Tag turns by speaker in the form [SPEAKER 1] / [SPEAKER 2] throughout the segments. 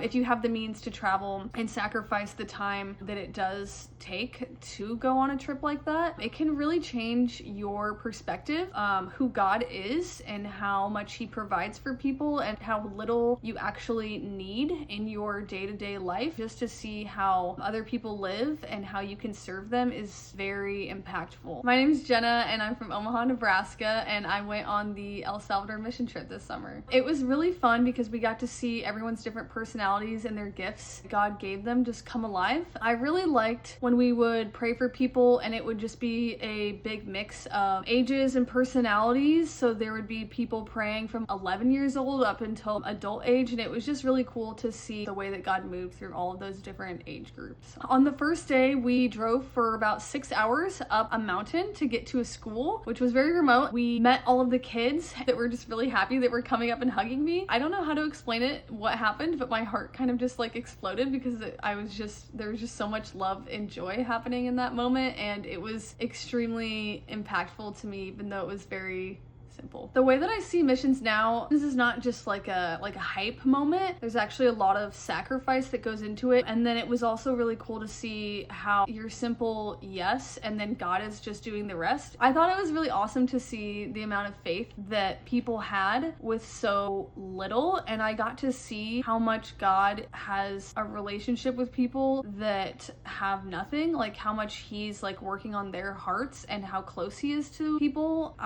[SPEAKER 1] If you have the means to travel and sacrifice the time that it does take to go on a trip like that, it can really change your perspective, who God is and how much he provides for people and how little you actually need in your day-to-day life. Just to see how other people live and how you can serve them is very impactful. My name is Jenna and I'm from Omaha, Nebraska, and I went on the El Salvador mission trip this summer. It was really fun because we got to see everyone's different personalities and their gifts God gave them just come alive. I really liked when we would pray for people and it would just be a big mix of ages and personalities. So there would be people praying from 11 years old up until adult age, and it was just really cool to see the way that God moved through all of those different age groups. On the first day, we drove for about 6 hours up a mountain to get to a school, which was very remote. We met all of the kids that were just really happy that were coming up and hugging me. I don't know how to explain it, what happened, but my heart kind of just like exploded because there was just so much love and joy happening in that moment, and it was extremely impactful to me, even though it was very simple. The way that I see missions now, this is not just like a hype moment. There's actually a lot of sacrifice that goes into it. And then it was also really cool to see how your simple yes and then God is just doing the rest. I thought it was really awesome to see the amount of faith that people had with so little, and I got to see how much God has a relationship with people that have nothing, like how much he's like working on their hearts and how close he is to people.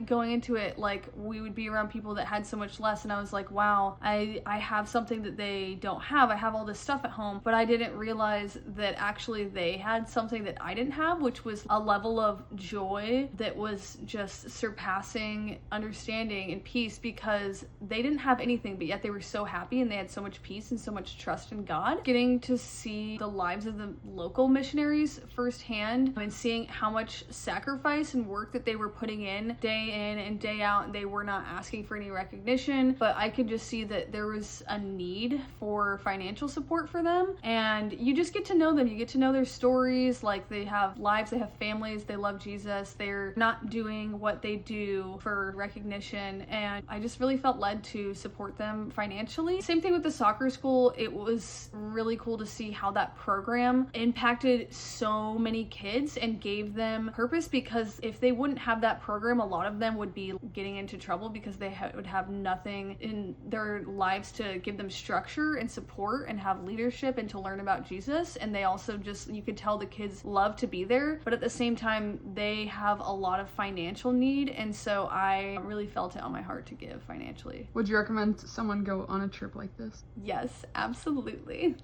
[SPEAKER 1] Going into it, like we would be around people that had so much less, and I was like, wow, I have something that they don't have. I have all this stuff at home, but I didn't realize that actually they had something that I didn't have, which was a level of joy that was just surpassing understanding and peace, because they didn't have anything, but yet they were so happy and they had so much peace and so much trust in God. Getting to see the lives of the local missionaries firsthand and seeing how much sacrifice and work that they were putting in and day out, and they were not asking for any recognition, but I could just see that there was a need for financial support for them. And you just get to know them, you get to know their stories, like they have lives, they have families, they love Jesus, they're not doing what they do for recognition, and I just really felt led to support them financially. Same thing with the soccer school. It was really cool to see how that program impacted so many kids and gave them purpose, because if they wouldn't have that program, a lot of them would be getting into trouble because they would have nothing in their lives to give them structure and support and have leadership and to learn about Jesus. And they also just, you could tell the kids love to be there, but at the same time they have a lot of financial need, and so I really felt it on my heart to give financially.
[SPEAKER 2] Would you recommend someone go on a trip like this?
[SPEAKER 1] Yes, absolutely.